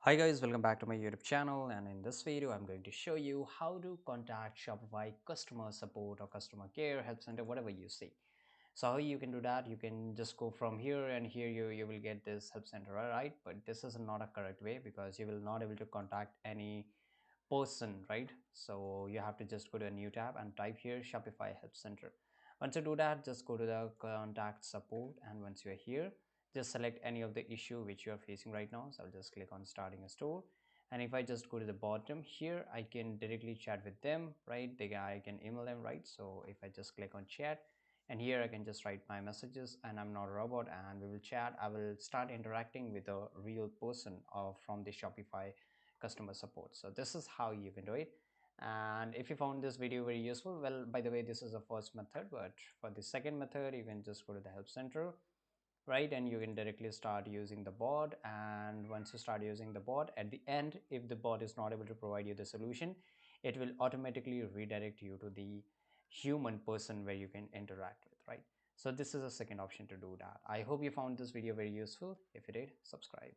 Hi guys, welcome back to my YouTube channel, and in this video I'm going to show you how to contact Shopify customer support or customer care help center, whatever you see. So how you can do that, you can just go from here, and here you will get this help center, right? But this is not a correct way because you will not able to contact any person, right? So you have to just go to a new tab and type here Shopify help center. Once you do that, just go to the contact support, and once you're here, just select any of the issue which you are facing right now. So I'll just click on starting a store, and if I just go to the bottom here, I can directly chat with them, right? I can email them, right? So if I just click on chat, and here I can just write my messages, and I'm not a robot, and we will chat. I will start interacting with a real person from the Shopify customer support. So this is how you can do it. And if you found this video very useful, well, by the way, this is the first method, but for the second method, you can just go to the help center, right? And you can directly start using the bot. And once you start using the bot, at the end, if the bot is not able to provide you the solution, it will automatically redirect you to the human person where you can interact with, right? So this is a second option to do that. I hope you found this video very useful. If you did, subscribe.